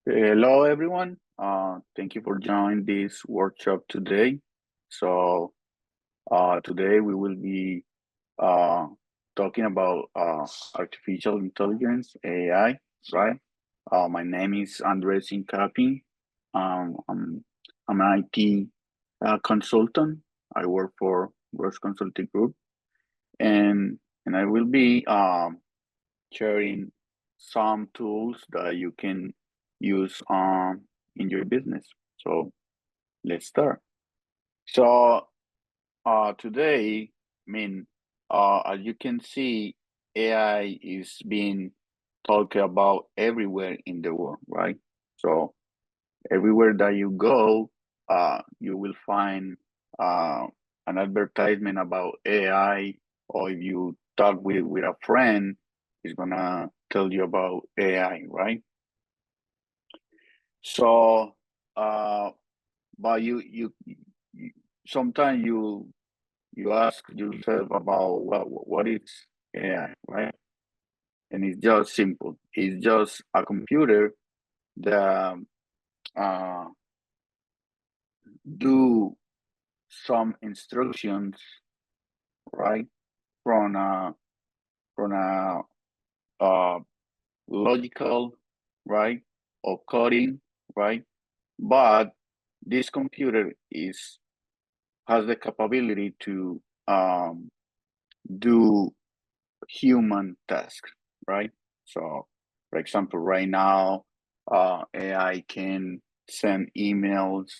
Hello, everyone. Thank you for joining this workshop today. Today we will be uh, talking about artificial intelligence, AI, right? My name is Andres Incapi. I'm an IT consultant. I work for Gross Consulting Group, and I will be sharing some tools that you can use in your business. So let's start. So today, as you can see, AI is being talked about everywhere in the world, right? So everywhere that you go, you will find uh, an advertisement about AI, or if you talk with a friend, he's gonna tell you about AI, right? So, uh, but you sometimes you ask yourself about what is AI, right? And it's just simple. It's just a computer that uh, do some instructions, right, from a uh, logical, right, or coding, right. But this computer is has the capability to do human tasks, right? So, for example, right now, AI can send emails,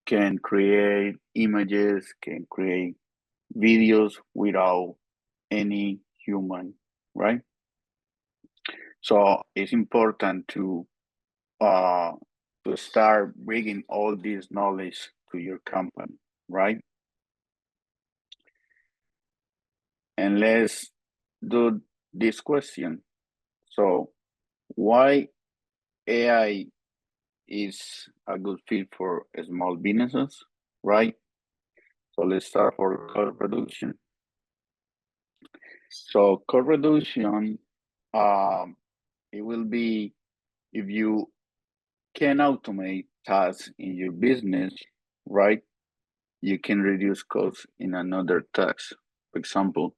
can create images, can create videos without any human, right? So it's important uh, to start bringing all this knowledge to your company, right? And let's do this question. So, why AI is a good fit for small businesses, right? So let's start for code reduction. So code reduction, um, it will be if you can automate tasks in your business, right? You can reduce costs in another task. For example,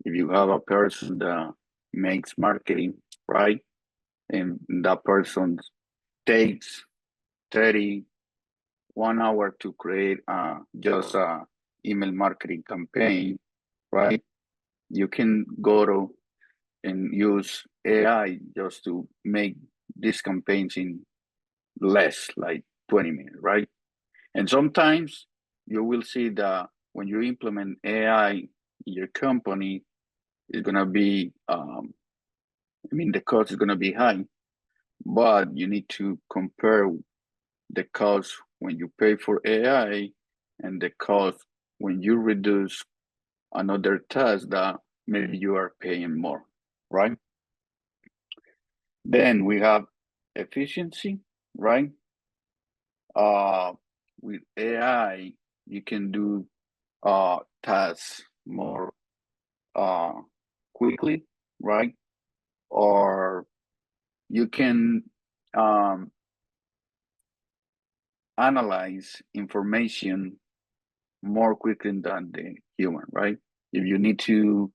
if you have a person that makes marketing, right? And that person takes 31 hour to create just a email marketing campaign, right? You can go to and use AI just to make these campaigns in less, like 20 minutes, right? And sometimes you will see that when you implement AI in your company, it's gonna be, the cost is gonna be high, but you need to compare the cost when you pay for AI and the cost when you reduce another task that maybe you are paying more, right? Then we have efficiency, right? Uh, with AI, you can do tasks more uh, quickly, right? Or you can um, analyze information more quickly than the human, right? If you need to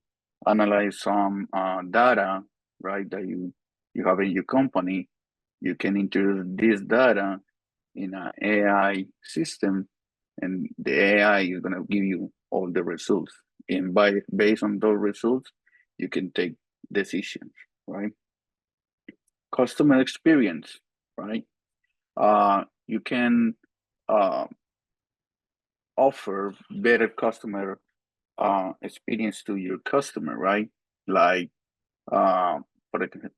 analyze some data, right, that you have in your company, you can enter this data in an AI system, and the AI is going to give you all the results. And based on those results, you can take decisions, right? Customer experience, right? You can uh, offer better customer experience to your customer, right? Like uh,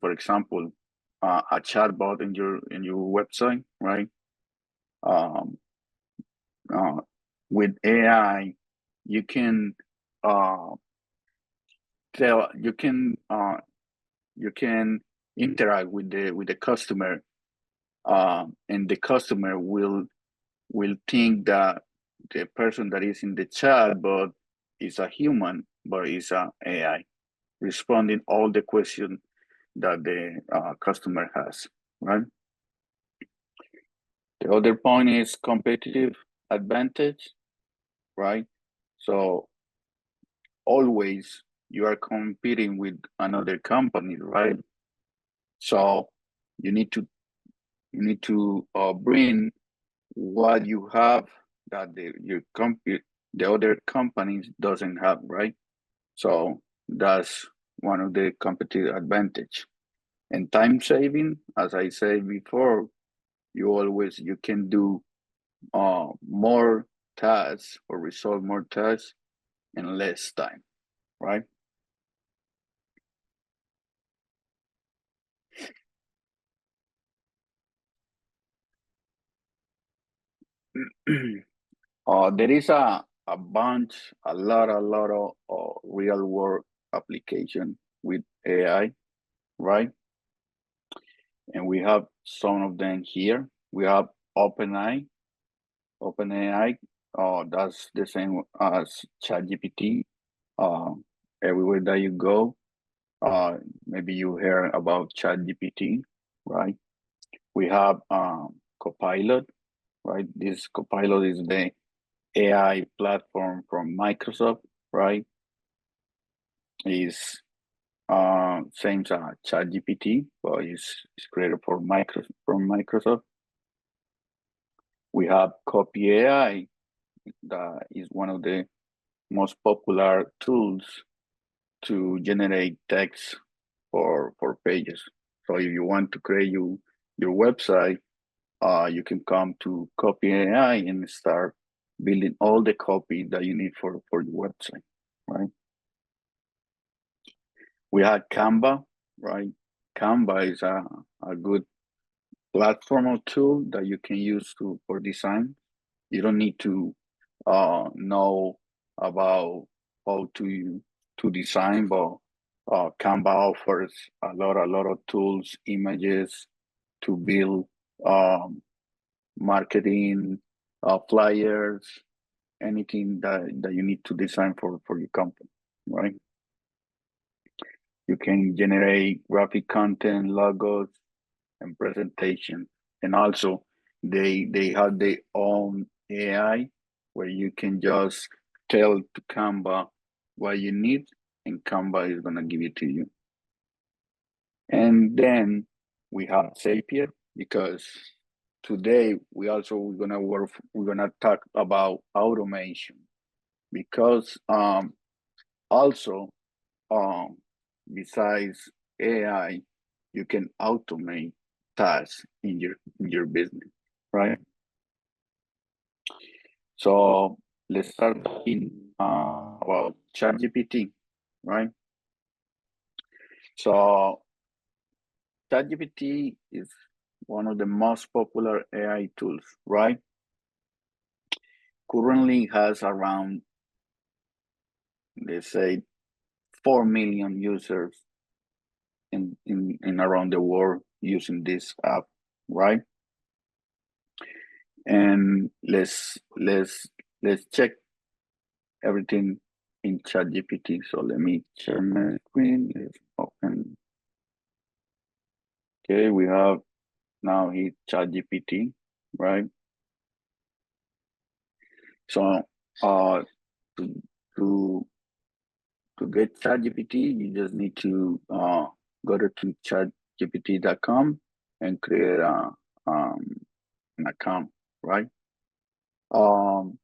for example, a chatbot in your website, right? Um, uh, with AI, you can uh, tell you can interact with the customer, and the customer will think that the person that is in the chatbot is a human, but is a AI responding all the questions that the customer has, right? The other point is competitive advantage, right? So always you are competing with another company, right? So you need to bring what you have that the other companies doesn't have, right? So that's one of the competitive advantage. And time saving, as I said before, you can do more tasks or resolve more tasks in less time, right? There is a bunch, a lot of real world application with AI, right? And we have some of them here. We have OpenAI. OpenAI, that's the same as ChatGPT. Uh, Everywhere that you go, maybe you hear about ChatGPT, right? We have Copilot, right? This Copilot is the AI platform from Microsoft, right? Is same as ChatGPT, but it's created for from Microsoft. We have Copy AI, that is one of the most popular tools to generate text for pages. So if you want to create your website, you can come to Copy AI and start building all the copy that you need for your website, right? We had Canva, right? Canva is a good platform or tool that you can use for design. You don't need to know about how to design, but Canva offers a lot of tools, images to build um, marketing, flyers, anything that you need to design for your company, right? You can generate graphic content, logos, and presentation. And also they have their own AI where you can just tell to Canva what you need and Canva is gonna give it to you. And then we have Zapier because today we're gonna talk about automation because also um besides AI you can automate tasks in your business, right? So let's start talking about ChatGPT, right? So ChatGPT is one of the most popular AI tools, right? Currently has around, let's say, 4 million users in around the world using this app, right? And let's check everything in ChatGPT. So let me share my screen. Let's open. Okay, we have now hit ChatGPT, right? So uh to to to get ChatGPT, you just need to go to chatgpt.com and create um, an account, right? Um,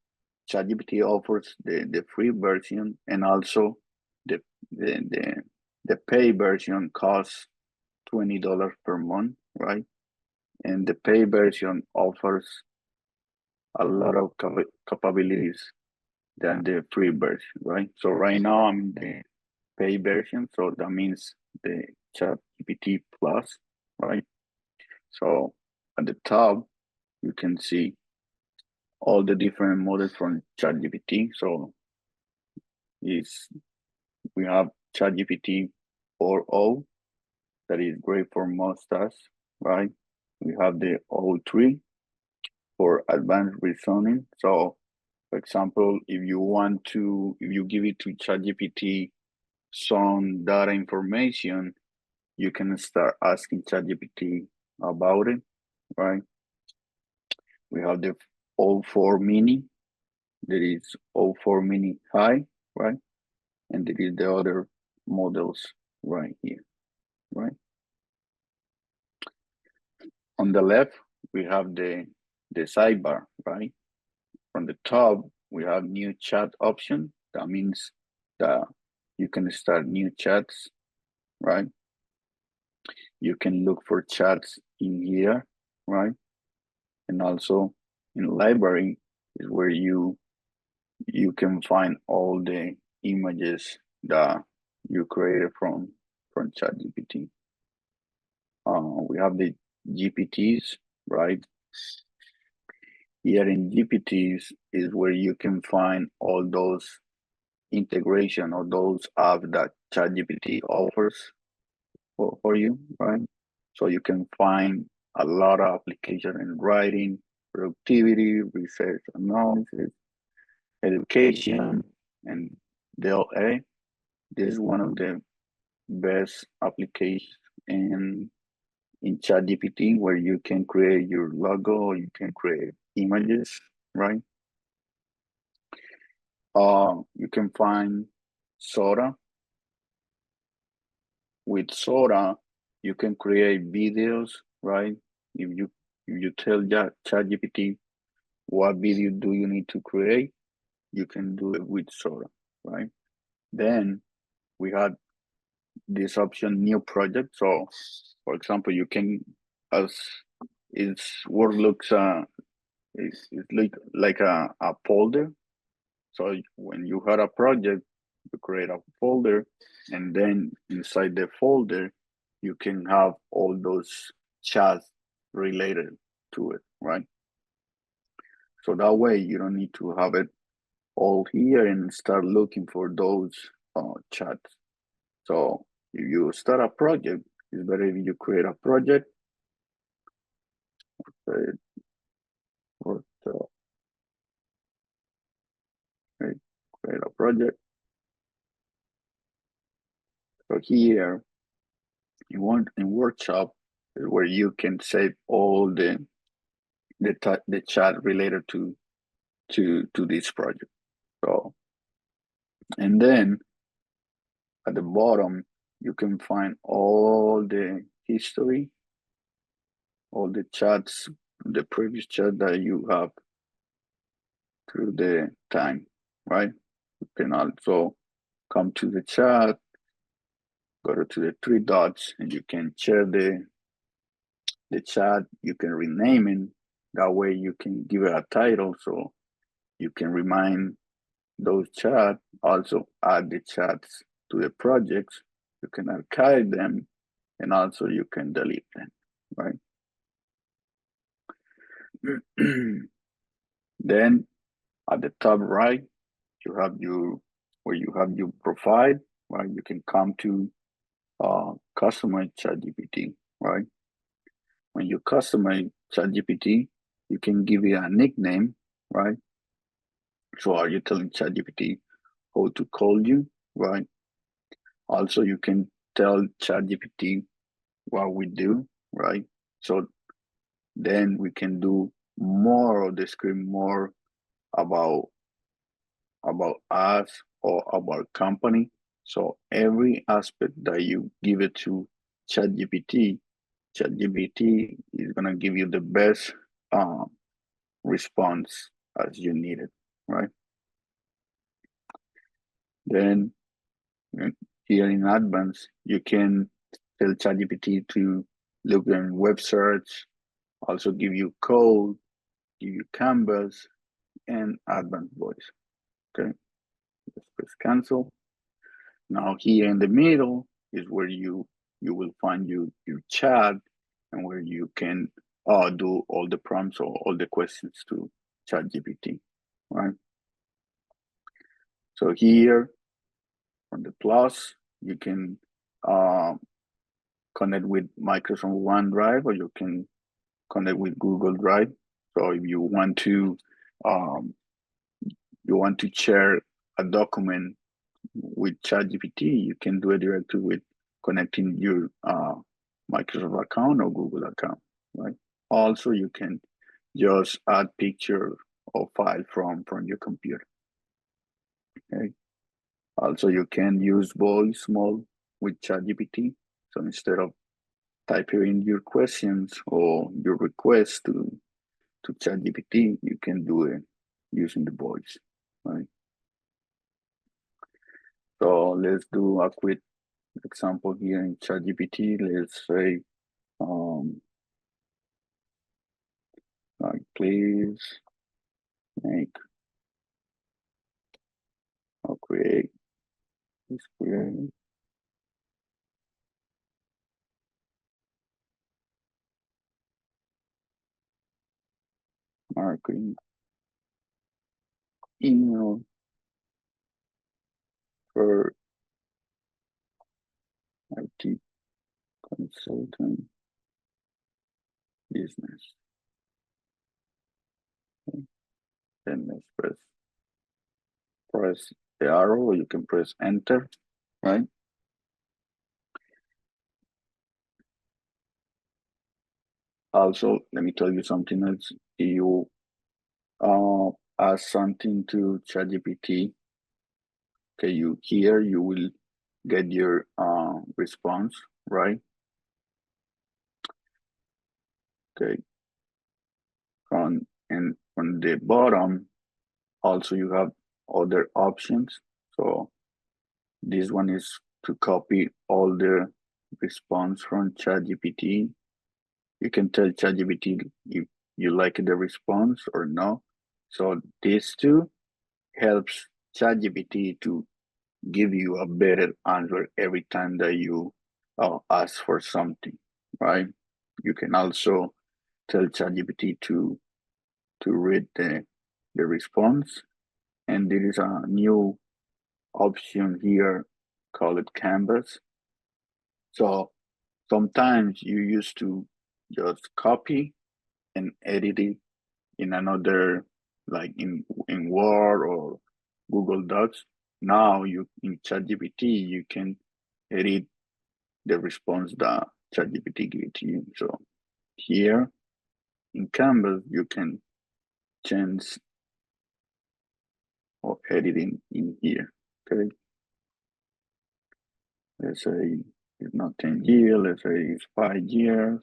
ChatGPT offers the free version and also the the the, the pay version costs $20 per month, right? And the pay version offers a lot of capabilities than the free version, right? So right now I'm in the pay version, so that means the ChatGPT Plus, right? So at the top you can see all the different models from ChatGPT. So is we have ChatGPT 4.0 that is great for most tasks, right? We have the O3 for advanced reasoning. So, for example, if you give it to ChatGPT some data information, you can start asking ChatGPT about it, right? We have the O4 Mini. There is O4 Mini High, right? And there is the other models right here, right? On the left, we have the sidebar, right? From the top, we have new chat option. That means that you can start new chats, right? You can look for chats in here, right? And also in library is where you can find all the images that you created from ChatGPT. We have the GPTs, right? Here in GPTs is where you can find all those integration or those apps that ChatGPT offers for you, right? So you can find a lot of application in writing, productivity, research analysis, education, and DLA. This is one of the best applications in ChatGPT where you can create your logo, you can create images, right? You can find Sora. With Sora, you can create videos, right? If you tell ChatGPT what video do you need to create, you can do it with Sora, right? Then we had this option, new project. So, for example, you can, as its word looks, it's like a folder. So when you had a project, you create a folder, and then inside the folder, you can have all those chats related to it, right? So that way you don't need to have it all here and start looking for those chats. So if you start a project, it's better if you create a project uh, or create a project. So here in workshop is where you can save all the chat related to this project. So and then at the bottom you can find all the history, all the chats, the previous chat that you have through the time, right? You can also come to the chat, go to the three dots, and you can share the chat. You can rename it. That way you can give it a title so you can remind those chats. Also add the chats to the projects. You can archive them, and also you can delete them, right? Then at the top right, you have where you have your profile, right? You can come to customize ChatGPT, right? When you customize ChatGPT, you can give it a nickname, right? So are you telling ChatGPT how to call you, right? Also, you can tell ChatGPT what we do, right? So then we can do more of the script, more about us or about company. So every aspect that you give it to ChatGPT, ChatGPT is gonna give you the best response as you need it, right? Then here in advanced, you can tell ChatGPT to look in web search, also give you code, give you canvas, and advanced voice. Okay, let's press cancel. Now here in the middle is where you will find your chat and where you can do all the prompts or all the questions to ChatGPT, right? So here on the plus, you can connect with Microsoft OneDrive or you can connect with Google Drive. So if um, you want to share a document with ChatGPT, you can do it directly with connecting your Microsoft account or Google account, right? Also, you can just add picture or file from your computer. Okay. Also, you can use voice mode with ChatGPT. So instead of typing in your questions or your request to ChatGPT, you can do it using the voice, right? So let's do a quick example here in ChatGPT. Let's say, um, like, please make or create this query. Marketing email for IT consultant business. Okay. Then let's press the arrow, or you can press enter, right? Also, let me tell you something else. You ask something to ChatGPT, okay, you will get your response, right? Okay, and on the bottom, also you have other options. So this one is to copy all the response from ChatGPT. You can tell ChatGPT if you like the response or no. So these two helps ChatGPT to give you a better answer every time that you ask for something, right? You can also tell ChatGPT to read the response, and there is a new option here called Canvas. So sometimes you used to just copy and edit it in another, like in Word or Google Docs. Now you in ChatGPT you can edit the response that ChatGPT gives to you. So here in Canvas you can change or edit in here. Okay, let's say it's not 10 years, let's say it's 5 years,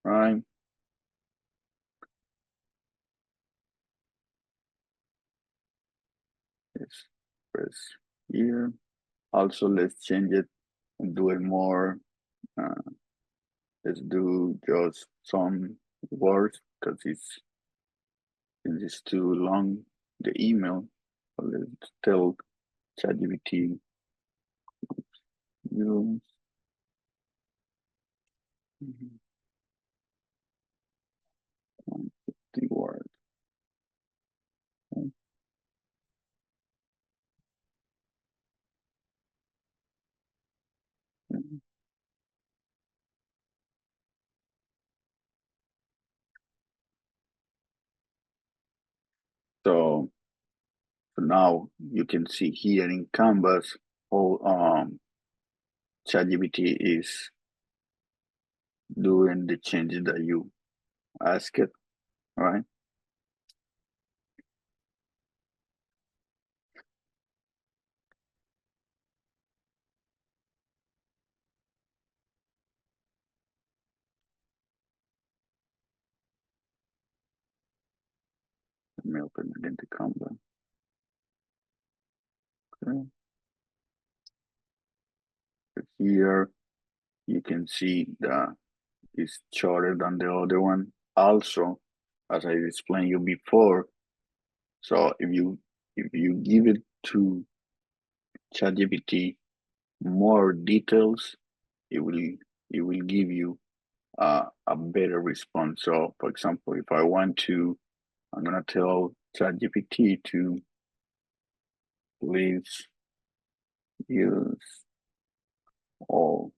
right? Let's press here. Also, let's change it and do it more. Uh, let's do just some words because it's too long, the email. So let's tell ChatGPT use 150 words. Okay. So now you can see here in Canvas how ChatGPT is doing the changes that you ask it, right? Let me open it into Canvas. Okay. Here you can see that it's shorter than the other one. Also, as I explained you before, so if you give it to ChatGPT more details, it will give you a better response. So, for example, if I want to, I'm gonna tell ChatGPT to please use all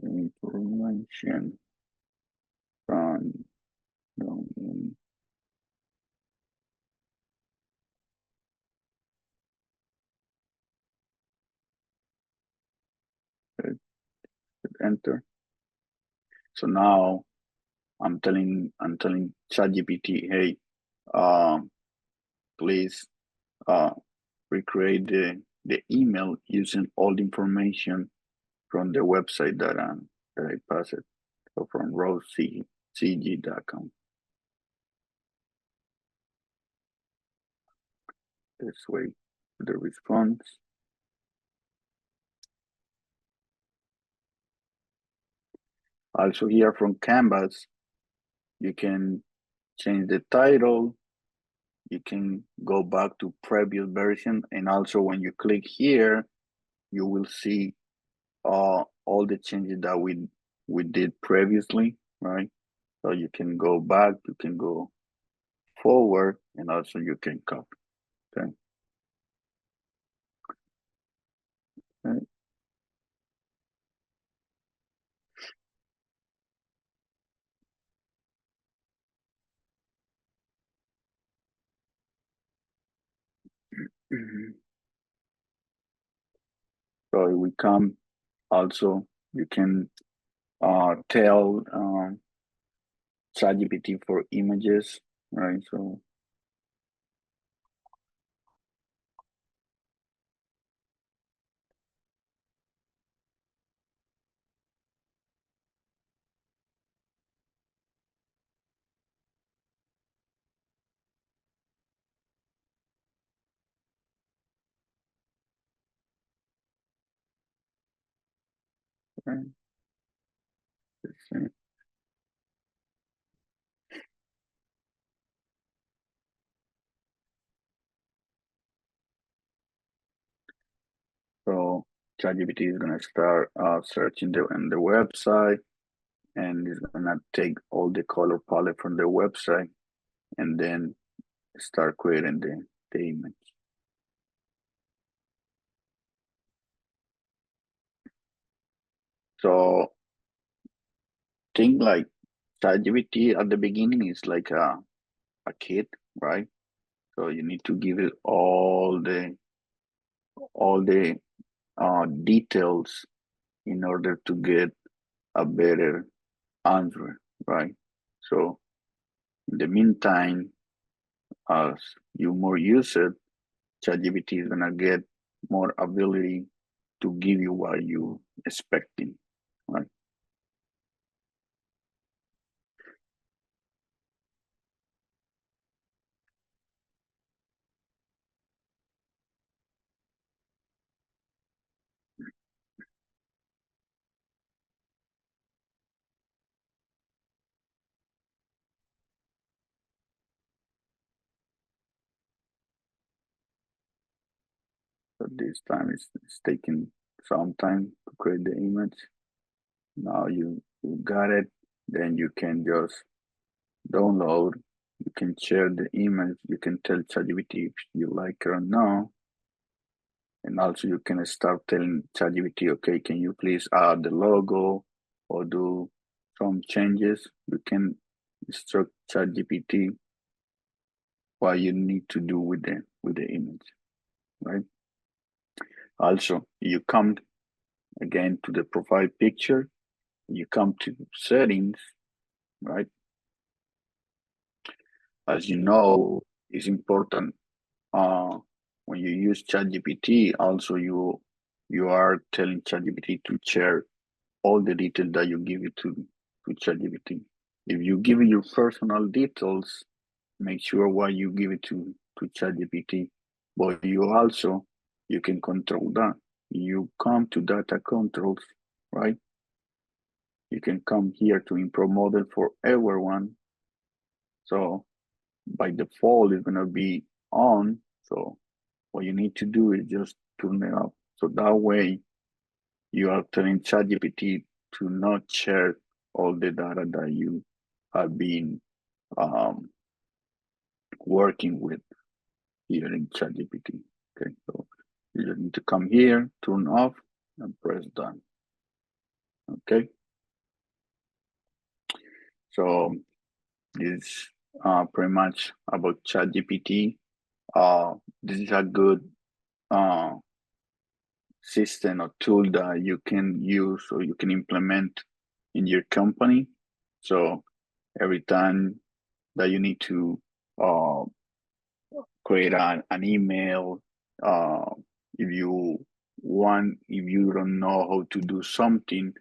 the information from the enter. So now I'm telling ChatGPT, hey, please recreate the email using all the information from the website that I passed. So from rosecg.com. Let's wait for the response. Also here from Canvas, you can change the title. You can go back to previous version. And also when you click here, you will see all the changes that we did previously, right? So you can go back, you can go forward, and also you can copy. Okay. Okay. So if we come also, you can tell ChatGPT for images, right? So okay. Let's see. So ChatGPT is gonna start searching in the website, and it's gonna take all the color palette from the website, and then start creating the image. So think like ChatGPT at the beginning is like a kid, right? So you need to give it all the details in order to get a better answer, right? So in the meantime, as you more use it, ChatGPT is gonna get more ability to give you what you expecting, right? So this time it's taking some time to create the image. Now you got it, then you can just download. You can share the image. You can tell ChatGPT if you like it or not. And also you can start telling ChatGPT, okay, can you please add the logo or do some changes? You can instruct ChatGPT what you need to do with the image, right? Also, you come again to the profile picture, you come to settings, right? As you know, it's important when you use ChatGPT, also you are telling ChatGPT to share all the details that you give it to ChatGPT. If you give it your personal details, make sure what you give it to ChatGPT. But you can control that. You come to data controls, right? You can come here to improve model for everyone. So by default, it's gonna be on. So what you need to do is just turn it up. So that way you are telling ChatGPT to not share all the data that you have been um, working with here in ChatGPT. Okay, so you just need to come here, turn off, and press done. Okay, so this pretty much about ChatGPT. This is a good uh, system or tool that you can use or you can implement in your company. So every time that you need to uh, create an email. Uh, if you if you don't know how to do something,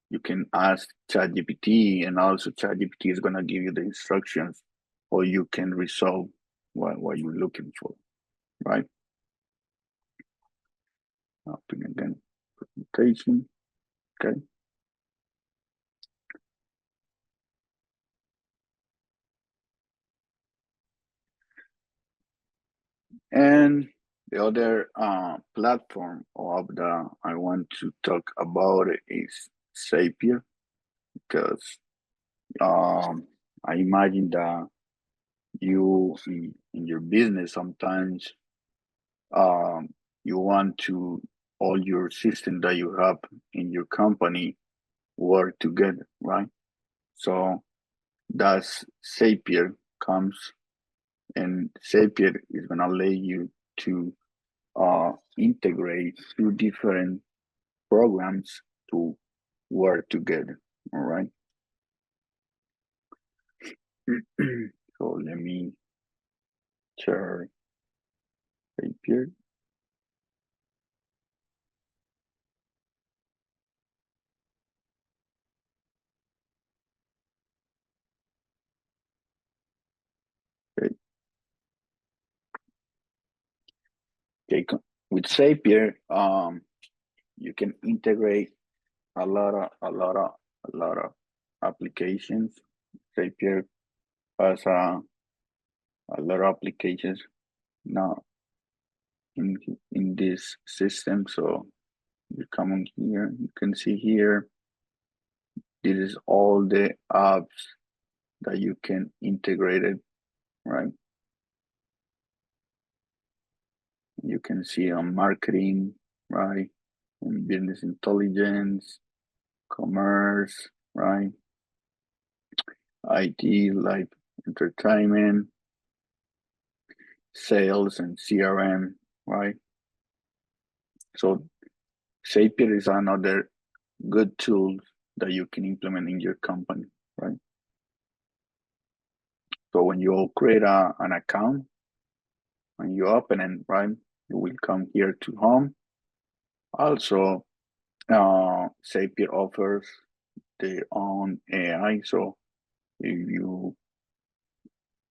you can ask ChatGPT, and also ChatGPT is gonna give you the instructions, or you can resolve what you're looking for, right? Open again, presentation, okay. And the other platform of the I want to talk about is Zapier, because I imagine that you in your business sometimes um, you want to all your system that you have in your company work together, right? So that's Zapier comes, and Zapier is gonna allow you to integrate two different programs to work together. All right. So let me share Zapier. Okay. Okay. With Zapier, you can integrate a lot of applications. Zapier has a lot of applications now in this system. So you come on here, you can see here, this is all the apps that you can integrate it, right? You can see on marketing, right? And business intelligence, commerce, right? IT, like entertainment, sales, and CRM, right? So Zapier is another good tool that you can implement in your company, right? So when you create an account, when you open it, right, you will come here to home. Also, Zapier offers their own AI. So if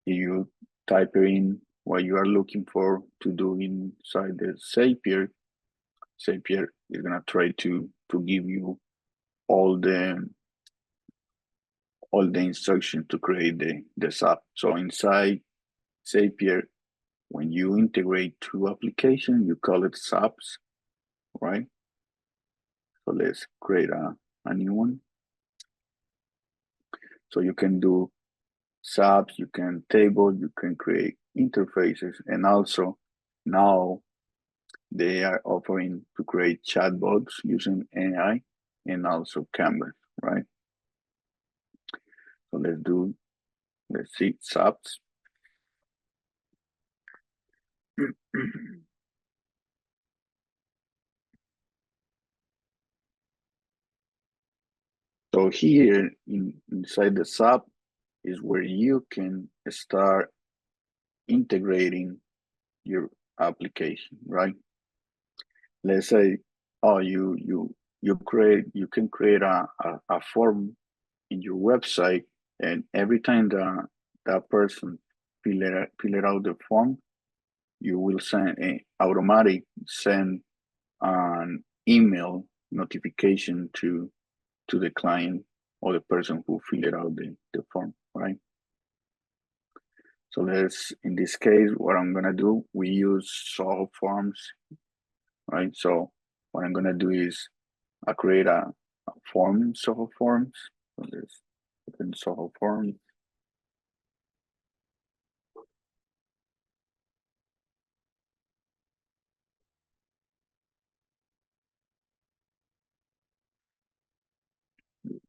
you type in what you are looking for to do inside the Zapier, Zapier is gonna try to give you all the all the instructions to create the app. So inside Zapier, when you integrate two applications, you call it SAPs, right? So let's create a new one. So you can do SAPs, you can table, you can create interfaces, and also now they are offering to create chatbots using AI and also Canvas, right? So let's see SAPs. So here inside the SAP is where you can start integrating your application, right? Let's say, oh, you can create a form in your website, and every time that person fill it out the form, you will send a automatic send an email notification to the client or the person who filled out the form, right? So let's, in this case, what I'm gonna do, we use Soho Forms, right? So what I'm gonna do is I create a form in Soho Forms. So let's open Soho Forms.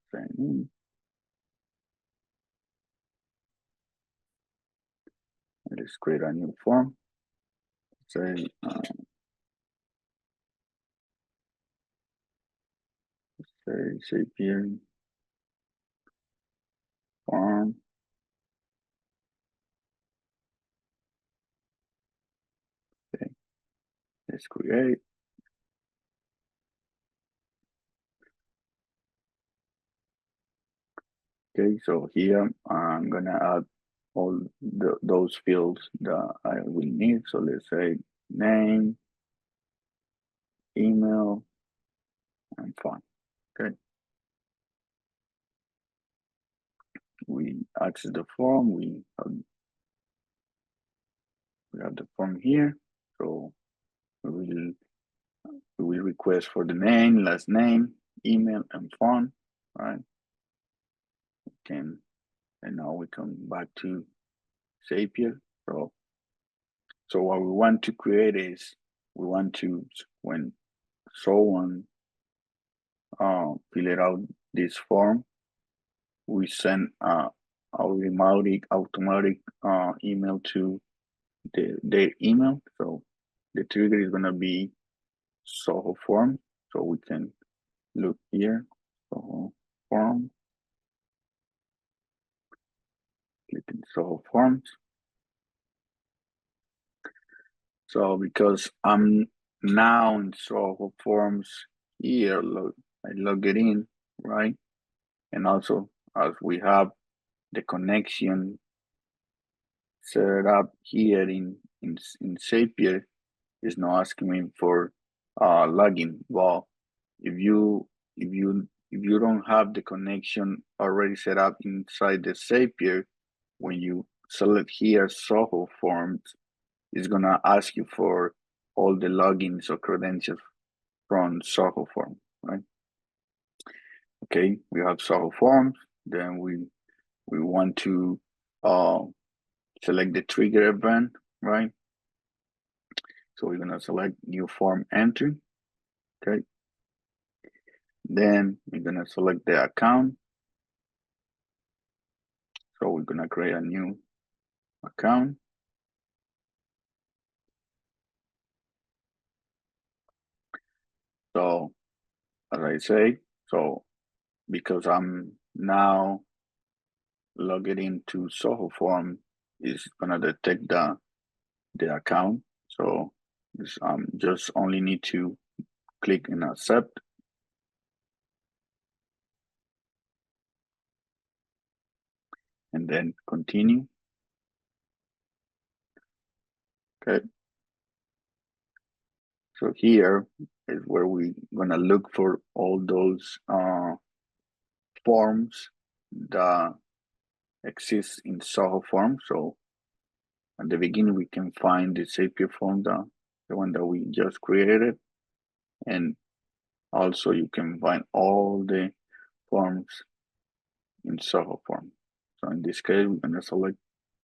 Sign in. Let's create a new form. Say, say here form. Let's create. Okay, so here I'm gonna add all those fields that I will need. So let's say name, email, and phone. Okay. We access the form. We have the form here. So we will request for the name, last name, email, and phone. Right. And now we come back to Zapier. So what we want to create is we want to, when someone fill it out this form, we send automatic email to their email. So the trigger is gonna be Soho form. So we can look here, Soho form, click in Soho forms. So because I'm now in Soho forms here, I log it in, right? And also as we have the connection set up here in Zapier, is now asking me for login. Well, if you don't have the connection already set up inside the Zapier, when you select here Soho Forms, it's gonna ask you for all the logins or credentials from Soho Form, right? Okay, we have Soho Forms. Then we want to uh, select the trigger event, right? So we're gonna select new form entry. Okay. Then we're gonna select the account. So we're gonna create a new account. So as I say, so because I'm now logged into Soho Form, is gonna detect the account. So this just only need to click and accept. And then continue. Okay. So here is where we're gonna look for all those forms that exist in Soho Form. So at the beginning, we can find the Zapier form, the one that we just created. And also you can find all the forms in Soho Form. So in this case, we're gonna select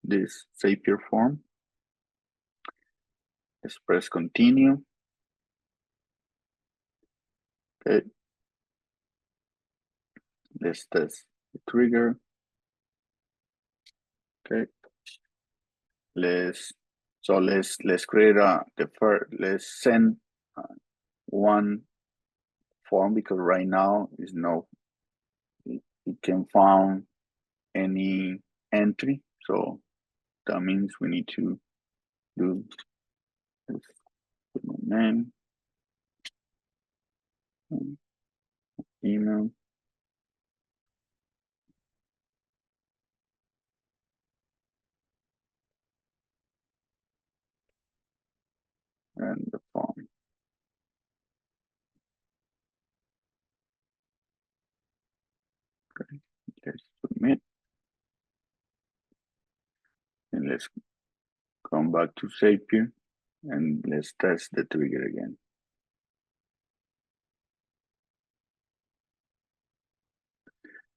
this Zapier form. Let's press continue. Okay. Let's test the trigger. Okay. Let's create let's send one form, because right now is no, it can find any entry. So that means we need to do this, put my name, email, and the form. Okay, let's submit, and let's come back to Zapier, and let's test the trigger again.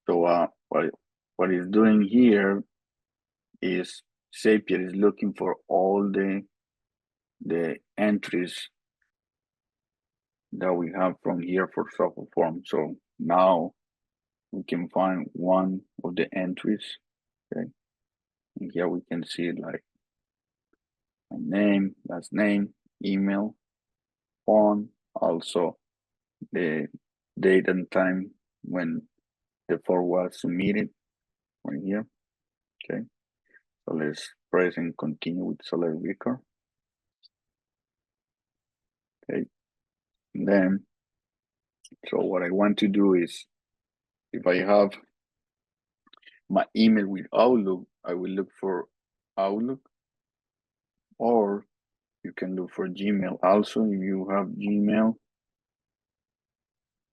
So what it's doing here is Zapier is looking for all the entries that we have from here for Soho Form. So now we can find one of the entries. Okay, and here we can see like my name, last name, email, phone, also the date and time when the form was submitted right here. Okay, so let's press and continue with select record. Okay, and then, so what I want to do is, if I have my email with Outlook, I will look for Outlook, or you can look for Gmail also if you have Gmail.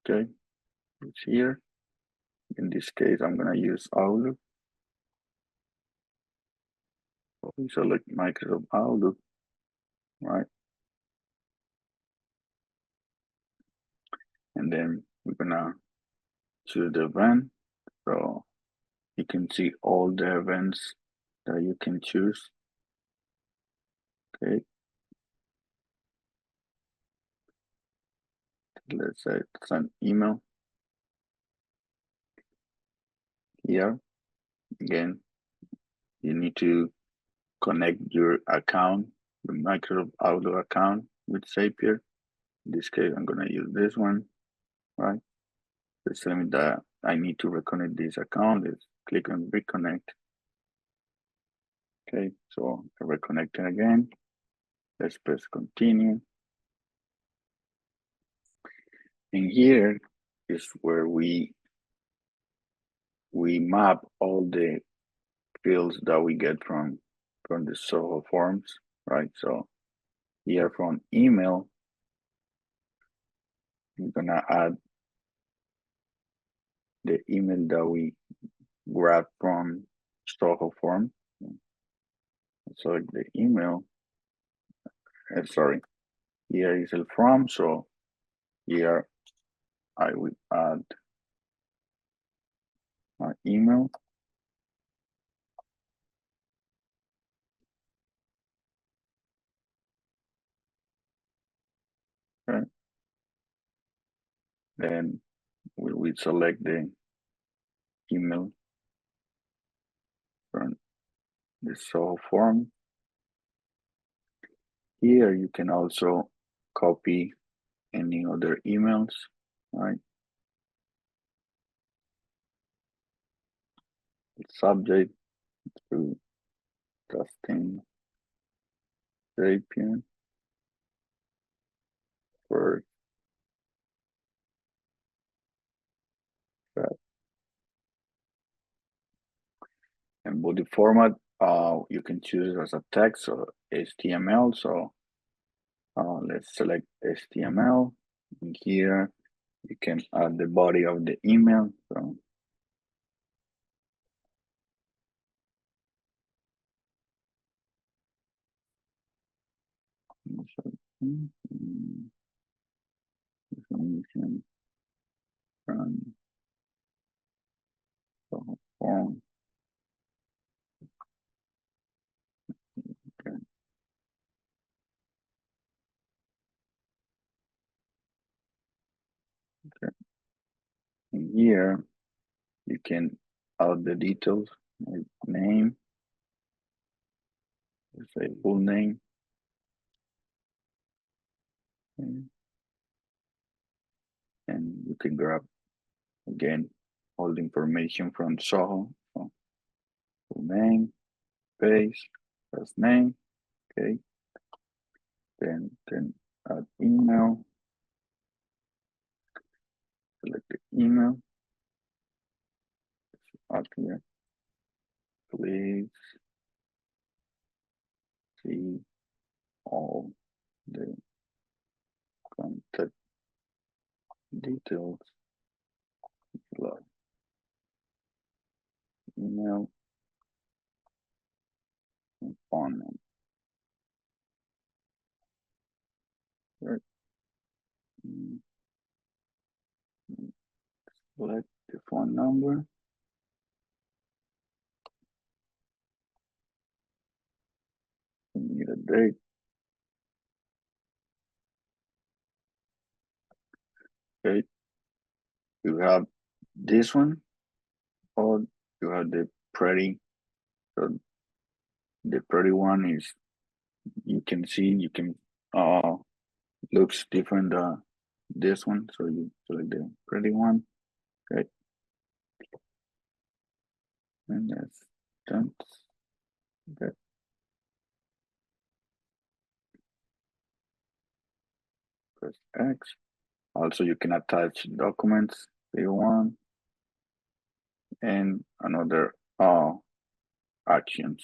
Okay, it's here. In this case, I'm gonna use Outlook. So we select Microsoft Outlook, right? And then we're gonna choose the event. So you can see all the events that you can choose. Okay, let's say send email here. Again, you need to connect your account, the Microsoft Outlook account with Zapier. In this case, I'm gonna use this one, right? It's telling me that I need to reconnect this account. Let's click on reconnect. Okay, so I reconnect it again. Let's press continue. And here is where we map all the fields that we get from the Soho forms, right? So here from email, we're gonna add the email that we grab from Soho form. Select the email. Sorry, here is el from. So here I will add my email. Okay. Then we select the email from the Soho form. Here you can also copy any other emails, right? The subject to testing Zapier for that. And body format, you can choose as a text or HTML. So let's select HTML. And here you can add the body of the email. So information from the form. Okay. Okay. And here you can add the details, like name, let's say full name. Okay. And you can grab again all the information from Soho. So full name, space, first name, okay. Then add email, select the email, add here, please see all the contact details, like email and phone number. Right. Select the phone number. You need a date. Okay. You have this one, or you have the pretty. So the pretty one is, you can see, you can looks different this one. So you select the pretty one. Okay. And that's done. Okay. press X. Also, you can attach documents that you want and another actions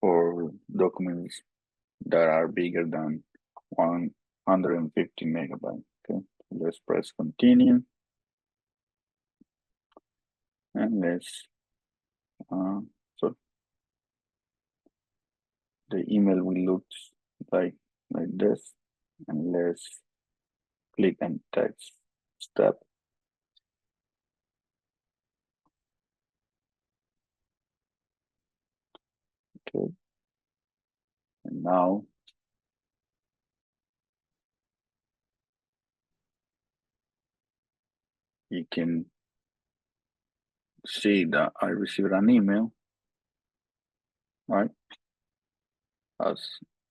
for documents that are bigger than 150 megabytes. Okay, let's press continue. And let's, so the email will look like this. And let's click and text step. Okay. And now you can see that I received an email, right? As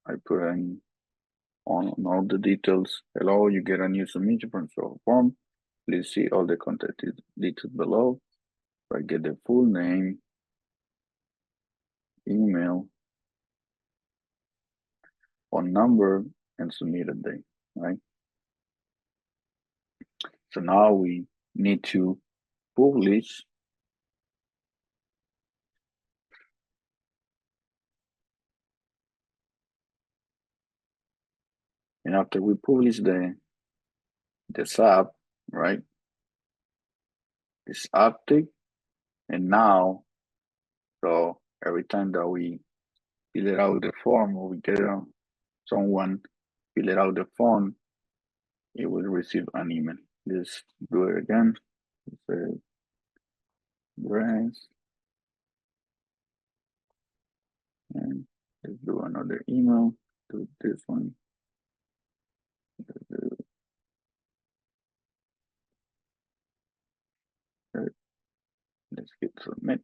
I put in on all the details. Hello, you get a new submission from so form. Please see all the contact details below. I get the full name, email, phone number, and submitted date, right? So now we need to publish. And after we publish the SAP, right? It's active. And now, so every time that we fill it out the form or we get someone fill it out the form, it will receive an email. Let's do it again. Brands. And let's do another email. Do this one. Let's hit submit.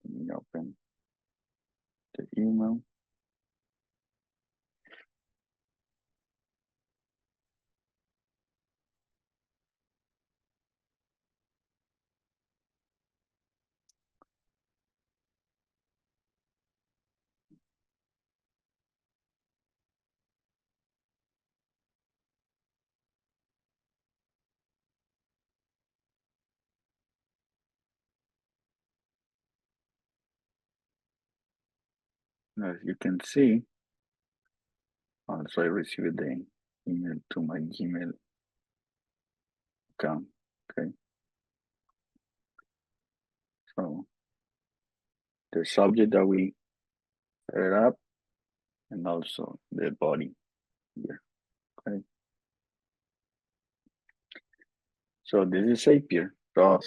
Let me open the email. As you can see, also I received the email to my Gmail account. Okay. So the subject that we set up and also the body here. Okay. So this is Zapier. So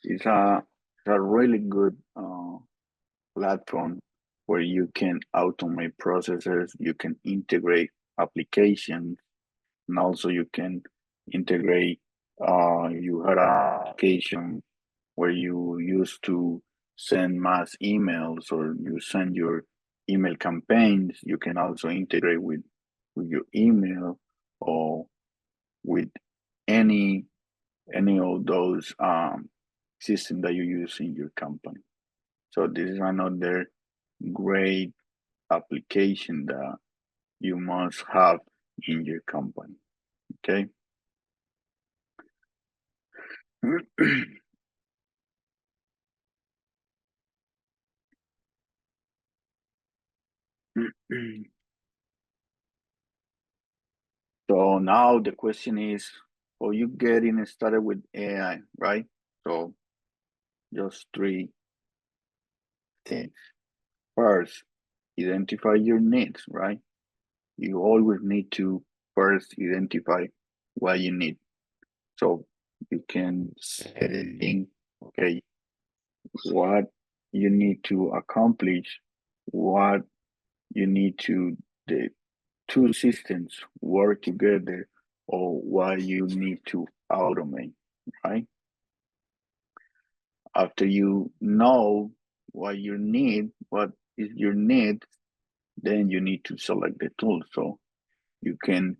it's a really good platform where you can automate processes, you can integrate applications, and also you can integrate you had an application where you used to send mass emails or you send your email campaigns. You can also integrate with your email or with any of those systems that you use in your company. So this is another great application that you must have in your company. Okay. So now the question is, are you getting started with AI, right? So just three things. First, identify your needs, right? You always need to first identify what you need. So you can set it in, okay, what you need to accomplish, what you need to, the two systems work together, or what you need to automate, right? After you know what you need, what is your need, then you need to select the tool. So you can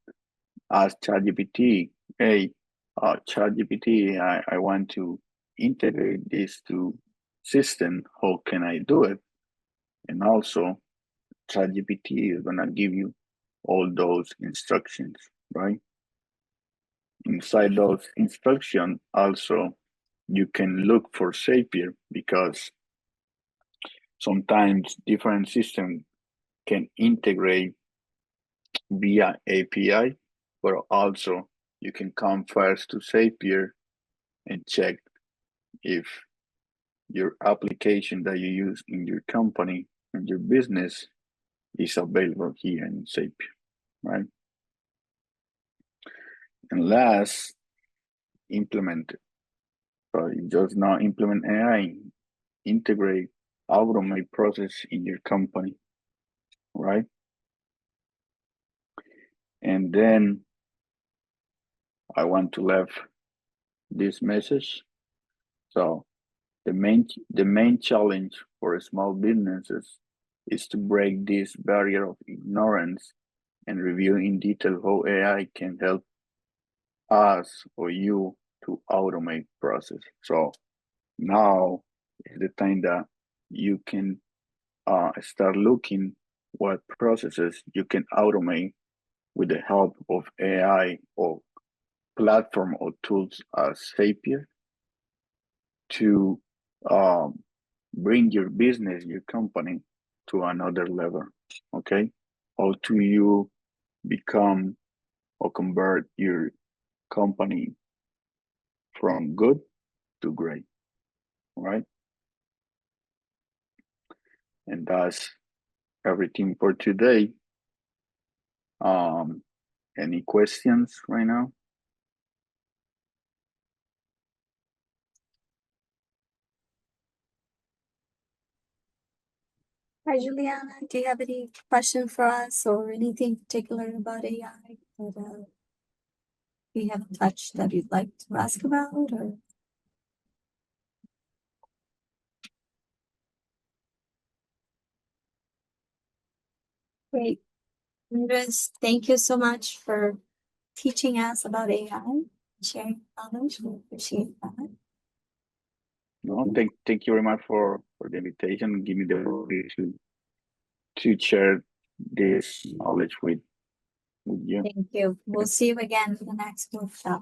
ask ChatGPT, hey, ChatGPT, I want to integrate this to system. How can I do it? And also ChatGPT is gonna give you all those instructions, right? Inside those instructions, also, you can look for Zapier because sometimes different systems can integrate via API, but also you can come first to Zapier and check if your application that you use in your company and your business is available here in Zapier, right? And last, implement it. So you just now implement AI, integrate, automate process in your company, right? And then I want to leave this message. So the main challenge for small businesses is to break this barrier of ignorance and review in detail how AI can help us or you to automate process. So now is the time that you can start looking what processes you can automate with the help of AI or platform or tools as Zapier to bring your business, your company to another level. Okay, how do you become or convert your company from good to great, right? And that's everything for today. Any questions right now? Hi, Juliana. Do you have any question for us or anything particular about AI that we haven't touched that you'd like to ask about? Or great, Andres, thank you so much for teaching us about AI, sharing knowledge. We appreciate that. No, thank you very much for the invitation and give me the opportunity to share this knowledge with you. Thank you. We'll see you again for the next workshop.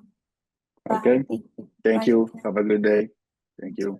Okay. Bye. Thank you. Thank Bye. you. Have a good day. Thank you.